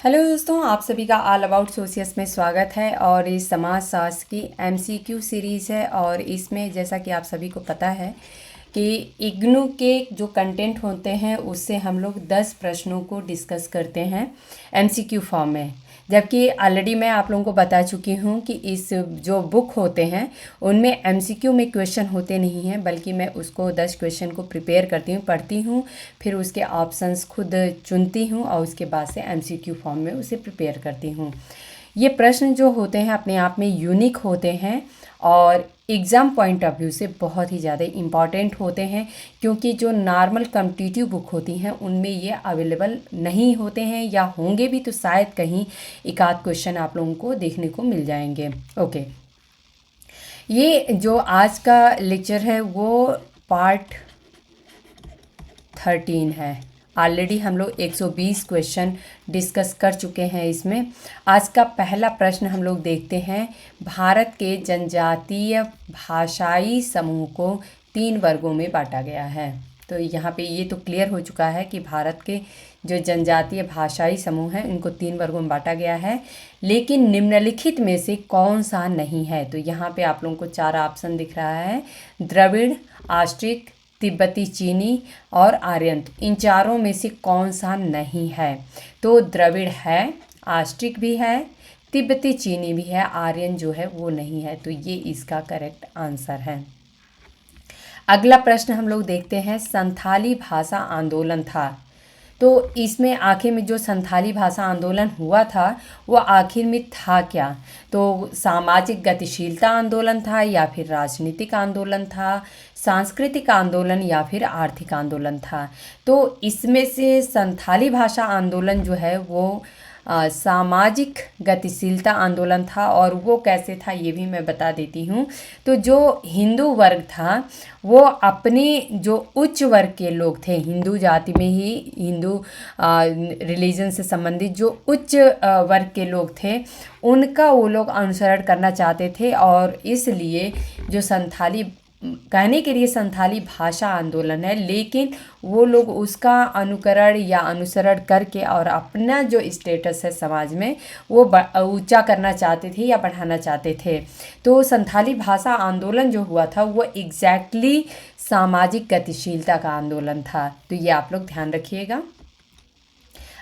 Hello दोस्तों, आप सभी का ऑल अबाउट सोशियस में स्वागत है। और इस समाजशास्त्र की एमसीक्यू सीरीज़ है और इसमें जैसा कि आप सभी को पता है कि इग्नू के जो कंटेंट होते हैं उससे हम लोग 10 प्रश्नों को डिस्कस करते हैं एमसीक्यू फॉर्म में। जबकि ऑलरेडी मैं आप लोगों को बता चुकी हूँ कि इस जो बुक होते हैं उनमें एमसीक्यू में क्वेश्चन होते नहीं हैं, बल्कि मैं उसको 10 क्वेश्चन को प्रिपेयर करती हूँ, पढ़ती हूँ, फिर उसके ऑप्शंस खुद चुनती हूँ और उसके बाद से एमसीक्यू फॉर्म में उसे प्रिपेयर करती हूँ। ये प्रश्न जो होते हैं अपने आप में यूनिक होते हैं और एग्ज़ाम पॉइंट ऑफ व्यू से बहुत ही ज़्यादा इम्पॉर्टेंट होते हैं, क्योंकि जो नॉर्मल कॉम्पिटिटिव बुक होती हैं उनमें ये अवेलेबल नहीं होते हैं, या होंगे भी तो शायद कहीं एक आध क्वेश्चन आप लोगों को देखने को मिल जाएंगे। ओके, ये जो आज का लेक्चर है वो पार्ट 13 है। ऑलरेडी हम लोग 120 क्वेश्चन डिस्कस कर चुके हैं इसमें। आज का पहला प्रश्न हम लोग देखते हैं। भारत के जनजातीय भाषाई समूह को 3 वर्गों में बांटा गया है। तो यहाँ पे ये तो क्लियर हो चुका है कि भारत के जो जनजातीय भाषाई समूह हैं उनको 3 वर्गों में बांटा गया है, लेकिन निम्नलिखित में से कौन सा नहीं है। तो यहाँ पे आप लोगों को 4 ऑप्शन दिख रहा है: द्रविड़, आस्ट्रिक, तिब्बती चीनी और आर्यन। इन चारों में से कौन सा नहीं है? तो द्रविड़ है, आस्ट्रिक भी है, तिब्बती चीनी भी है, आर्यन जो है वो नहीं है। तो ये इसका करेक्ट आंसर है। अगला प्रश्न हम लोग देखते हैं। संथाली भाषा आंदोलन था, तो इसमें आखिर में जो संथाली भाषा आंदोलन हुआ था वो आखिर में था क्या? तो सामाजिक गतिशीलता आंदोलन था, या फिर राजनीतिक आंदोलन था, सांस्कृतिक आंदोलन, या फिर आर्थिक आंदोलन था? तो इसमें से संथाली भाषा आंदोलन जो है वो सामाजिक गतिशीलता आंदोलन था। और वो कैसे था ये भी मैं बता देती हूँ। तो जो हिंदू वर्ग था वो अपने जो उच्च वर्ग के लोग थे, हिंदू जाति में ही हिंदू रिलीजन से संबंधित जो उच्च वर्ग के लोग थे उनका वो लोग अनुसरण करना चाहते थे। और इसलिए जो संथाली, कहने के लिए संथाली भाषा आंदोलन है, लेकिन वो लोग उसका अनुकरण या अनुसरण करके और अपना जो स्टेटस है समाज में वो ऊंचा करना चाहते थे या बढ़ाना चाहते थे। तो संथाली भाषा आंदोलन जो हुआ था वो एग्जैक्टली सामाजिक गतिशीलता का आंदोलन था। तो ये आप लोग ध्यान रखिएगा।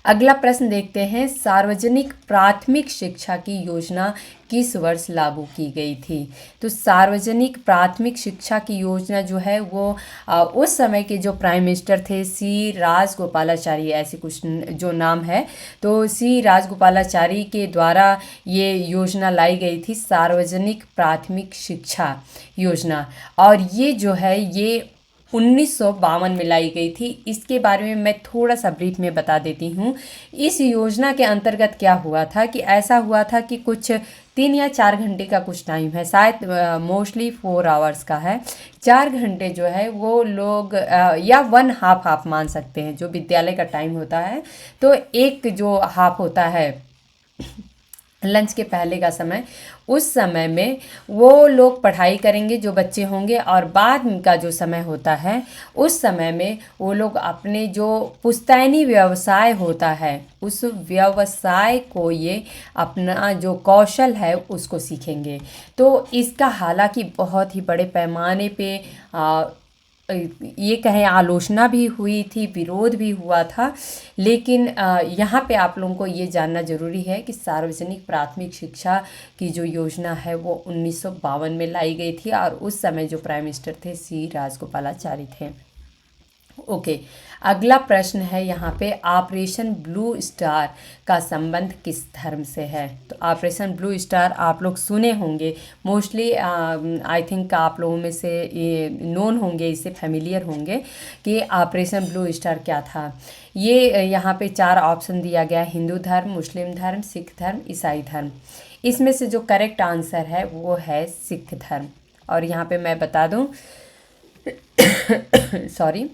अगला प्रश्न देखते हैं। सार्वजनिक प्राथमिक शिक्षा की योजना किस वर्ष लागू की गई थी? तो सार्वजनिक प्राथमिक शिक्षा की योजना जो है वो उस समय के जो प्राइम मिनिस्टर थे सी राजगोपालाचारी, ऐसे कुछ जो नाम है, तो सी राजगोपालाचारी के द्वारा ये योजना लाई गई थी, सार्वजनिक प्राथमिक शिक्षा योजना। और ये जो है ये 1952 में लाई गई थी। इसके बारे में मैं थोड़ा सा ब्रीफ में बता देती हूँ। इस योजना के अंतर्गत क्या हुआ था कि ऐसा हुआ था कि कुछ 3 या 4 घंटे का कुछ टाइम है, शायद मोस्टली 4 आवर्स का है। 4 घंटे जो है वो लोग या 1 हाफ हाफ मान सकते हैं, जो विद्यालय का टाइम होता है। तो एक जो हाफ होता है लंच के पहले का समय, उस समय में वो लोग पढ़ाई करेंगे जो बच्चे होंगे, और बाद का जो समय होता है उस समय में वो लोग अपने जो पुश्तैनी व्यवसाय होता है उस व्यवसाय को, ये अपना जो कौशल है उसको सीखेंगे। तो इसका हालांकि बहुत ही बड़े पैमाने पे ये कहें आलोचना भी हुई थी, विरोध भी हुआ था, लेकिन यहाँ पे आप लोगों को ये जानना ज़रूरी है कि सार्वजनिक प्राथमिक शिक्षा की जो योजना है वो 1952 में लाई गई थी, और उस समय जो प्राइम मिनिस्टर थे सी राजगोपालाचारी थे। ओके, अगला प्रश्न है यहाँ पे, ऑपरेशन ब्लू स्टार का संबंध किस धर्म से है? तो ऑपरेशन ब्लू स्टार आप लोग सुने होंगे, मोस्टली आई थिंक आप लोगों में से ये नोन होंगे, इससे फेमिलियर होंगे कि ऑपरेशन ब्लू स्टार क्या था। ये यहाँ पे 4 ऑप्शन दिया गया: हिंदू धर्म, मुस्लिम धर्म, सिख धर्म, ईसाई धर्म। इसमें से जो करेक्ट आंसर है वो है सिख धर्म। और यहाँ पे मैं बता दूँ सॉरी,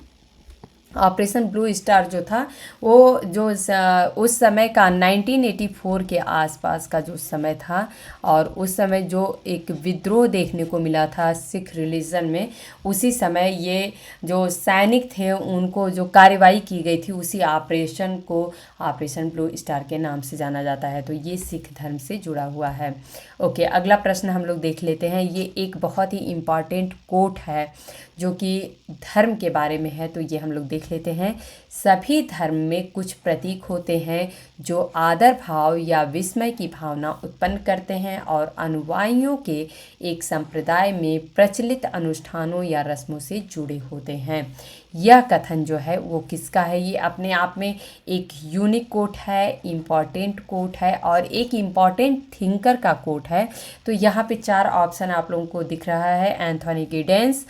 ऑपरेशन ब्लू स्टार जो था वो जो उस समय का 1984 के आसपास का जो समय था, और उस समय जो एक विद्रोह देखने को मिला था सिख रिलीजन में, उसी समय ये जो सैनिक थे उनको जो कार्रवाई की गई थी, उसी ऑपरेशन को ऑपरेशन ब्लू स्टार के नाम से जाना जाता है। तो ये सिख धर्म से जुड़ा हुआ है। ओके, अगला प्रश्न हम लोग देख लेते हैं। ये एक बहुत ही इम्पॉर्टेंट कोट है जो कि धर्म के बारे में है, तो ये हम लोग देख लेते हैं। सभी धर्म में कुछ प्रतीक होते हैं जो आदर भाव या विस्मय की भावना उत्पन्न करते हैं और अनुयायियों के एक संप्रदाय में प्रचलित अनुष्ठानों या रस्मों से जुड़े होते हैं। यह कथन जो है वो किसका है? ये अपने आप में एक यूनिक कोट है, इम्पॉर्टेंट कोट है और एक इम्पॉर्टेंट थिंकर का कोट है। तो यहाँ पे 4 ऑप्शन आप लोगों को दिख रहा है, Anthony Giddens,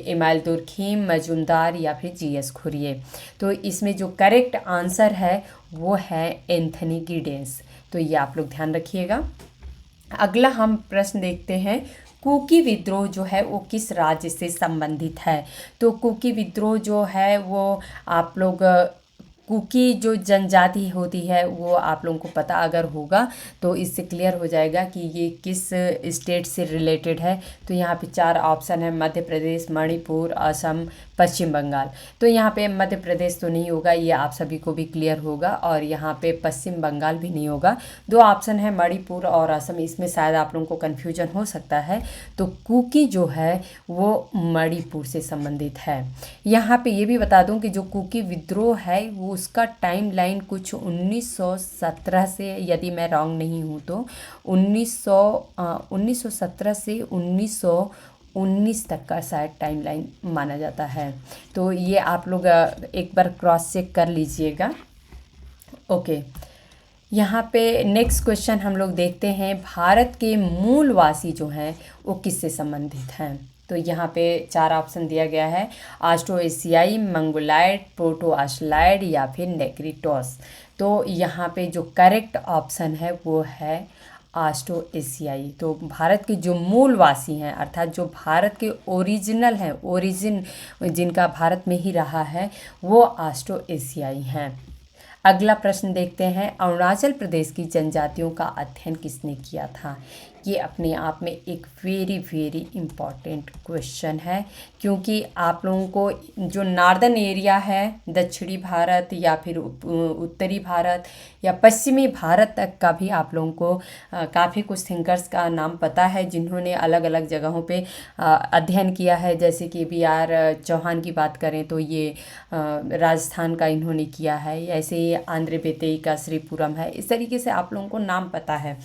email Durkheim, Majumdar या फिर जीएस खुरिये। तो इसमें जो करेक्ट आंसर है वो है एंथोनी गिडेंस। तो ये आप लोग ध्यान रखिएगा। अगला हम प्रश्न देखते हैं, कुकी विद्रोह जो है वो किस राज्य से संबंधित है? तो कुकी विद्रोह जो है वो आप लोग कुकी जो जनजाति होती है वो आप लोगों को पता अगर होगा तो इससे क्लियर हो जाएगा कि ये किस स्टेट से रिलेटेड है। तो यहाँ पे 4 ऑप्शन है, मध्य प्रदेश, मणिपुर, असम, पश्चिम बंगाल। तो यहाँ पे मध्य प्रदेश तो नहीं होगा, ये आप सभी को भी क्लियर होगा, और यहाँ पे पश्चिम बंगाल भी नहीं होगा। 2 ऑप्शन है मणिपुर और असम, इसमें शायद आप लोगों को कन्फ्यूजन हो सकता है। तो कुकी जो है वो मणिपुर से संबंधित है। यहाँ पे ये भी बता दूँ कि जो कुकी विद्रोह है वो उसका टाइमलाइन कुछ 1917 से, यदि मैं रॉन्ग नहीं हूँ तो 1917 से 1919 तक का शायद टाइमलाइन माना जाता है। तो ये आप लोग एक बार क्रॉस चेक कर लीजिएगा। ओके, यहाँ पे नेक्स्ट क्वेश्चन हम लोग देखते हैं, भारत के मूलवासी जो हैं वो किससे संबंधित हैं? तो यहाँ पे 4 ऑप्शन दिया गया है, ऑस्ट्रो एशियाई, मंगोलाइड, प्रोटो ऑस्ट्रलाइड या फिर नेग्रिटोस। तो यहाँ पे जो करेक्ट ऑप्शन है वो है ऑस्ट्रो एशियाई। तो भारत के जो मूलवासी हैं, अर्थात जो भारत के ओरिजिनल हैं, ओरिजिन जिनका भारत में ही रहा है, वो ऑस्ट्रो एशियाई हैं। अगला प्रश्न देखते हैं, अरुणाचल प्रदेश की जनजातियों का अध्ययन किसने किया था? ये अपने आप में एक वेरी वेरी इम्पॉर्टेंट क्वेश्चन है, क्योंकि आप लोगों को जो नॉर्दर्न एरिया है, दक्षिणी भारत या फिर उत्तरी भारत या पश्चिमी भारत तक का भी आप लोगों को काफ़ी कुछ थिंकर्स का नाम पता है जिन्होंने अलग अलग जगहों पे अध्ययन किया है। जैसे कि BR चौहान की बात करें तो ये राजस्थान का इन्होंने किया है, ऐसे ही आंध्र बेतई का श्रीपुरम है। इस तरीके से आप लोगों को नाम पता है।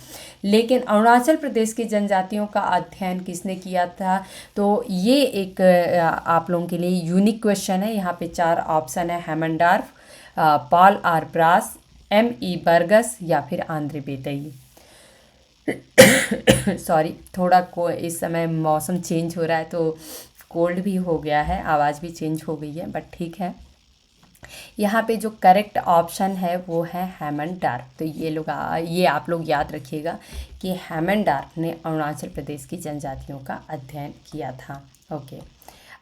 लेकिन अरुणाचल प्रदेश की जनजातियों का अध्ययन किसने किया था? तो ये एक आप लोगों के लिए यूनिक क्वेश्चन है। यहाँ पे 4 ऑप्शन है, Haimendorf, Paul R Brass, ME Burgess या फिर आंध्र बेतई। सॉरी, थोड़ा को इस समय मौसम चेंज हो रहा है तो कोल्ड भी हो गया है, आवाज़ भी चेंज हो गई है, बट ठीक है। यहाँ पे जो करेक्ट ऑप्शन है वो है हेमनडार्फ। तो ये आप लोग याद रखिएगा कि हेमनडार्फ ने अरुणाचल प्रदेश की जनजातियों का अध्ययन किया था। ओके,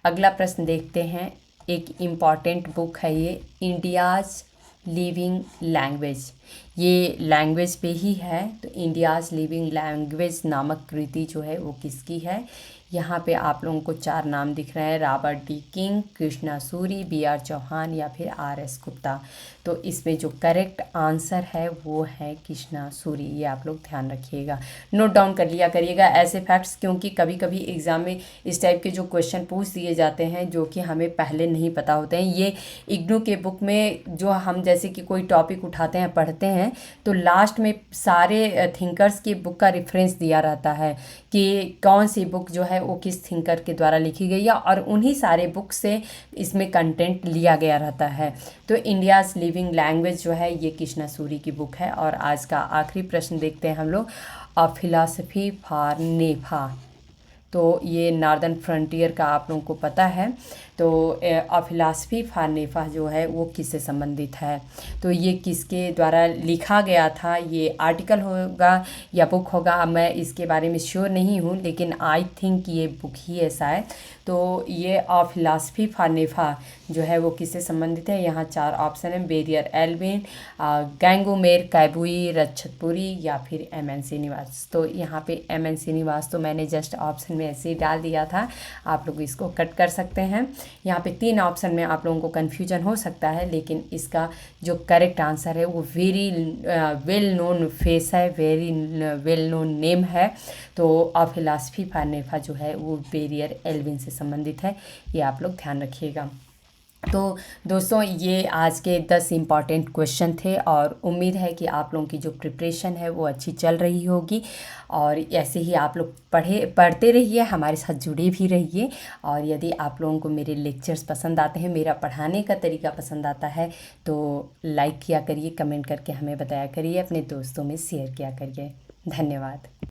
अगला प्रश्न देखते हैं। एक इम्पॉर्टेंट बुक है ये, इंडियाज़ लिविंग लैंग्वेज। ये लैंग्वेज पे ही है। तो इंडियाज़ लिविंग लैंग्वेज नामक कृति जो है वो किसकी है? यहाँ पे आप लोगों को 4 नाम दिख रहे हैं, Robert D King, Krishna Suri, BR Chauhan या फिर RS गुप्ता। तो इसमें जो करेक्ट आंसर है वो है कृष्णा सूरी। ये आप लोग ध्यान रखिएगा, नोट डाउन कर लिया करिएगा ऐसे फैक्ट्स, क्योंकि कभी कभी एग्ज़ाम में इस टाइप के जो क्वेश्चन पूछ दिए जाते हैं जो कि हमें पहले नहीं पता होते हैं। ये इग्नू के बुक में जो हम जैसे कि कोई टॉपिक उठाते हैं, पढ़ते हैं, तो लास्ट में सारे थिंकर्स की बुक का रेफरेंस दिया रहता है कि कौन सी बुक जो है वो किस थिंकर के द्वारा लिखी गई है, और उन्हीं सारे बुक से इसमें कंटेंट लिया गया रहता है। तो इंडियाज़ लिविंग लैंग्वेज जो है ये कृष्णा सूरी की बुक है। और आज का आखिरी प्रश्न देखते हैं हम लोग, अ फिलॉसफी फॉर नेफा। तो ये नॉर्दर्न फ्रंटियर का आप लोगों को पता है। तो अ फिलॉसफी फॉर नेफा जो है वो किससे संबंधित है, तो ये किसके द्वारा लिखा गया था, ये आर्टिकल होगा या बुक होगा, अब मैं इसके बारे में श्योर नहीं हूँ, लेकिन आई थिंक ये बुक ही है शायद। तो ये अ फिलॉसफी फॉर नेफा जो है वो किससे संबंधित है। यहाँ 4 ऑप्शन है, बेरियर एल्विन, गैंगोमेर कैबुई रक्षतपुरी या फिर एम.एन. श्रीनिवास। तो यहाँ पे एम.एन. श्रीनिवास तो मैंने जस्ट ऑप्शन में ऐसे ही डाल दिया था, आप लोग इसको कट कर सकते हैं। यहाँ पे 3 ऑप्शन में आप लोगों को कन्फ्यूजन हो सकता है, लेकिन इसका जो करेक्ट आंसर है वो वेरी वेल नोन फेस है, वेरी वेल नोन नेम है। तो अ फिलॉसफी फॉर नेफा जो है वो बेरियर एल्विन से संबंधित है, ये आप लोग ध्यान रखिएगा। तो दोस्तों ये आज के 10 इम्पॉर्टेंट क्वेश्चन थे, और उम्मीद है कि आप लोगों की जो प्रिपरेशन है वो अच्छी चल रही होगी, और ऐसे ही आप लोग पढ़ते रहिए, हमारे साथ जुड़े भी रहिए। और यदि आप लोगों को मेरे लेक्चर्स पसंद आते हैं, मेरा पढ़ाने का तरीका पसंद आता है, तो लाइक किया करिए, कमेंट करके हमें बताया करिए, अपने दोस्तों में शेयर किया करिए। धन्यवाद।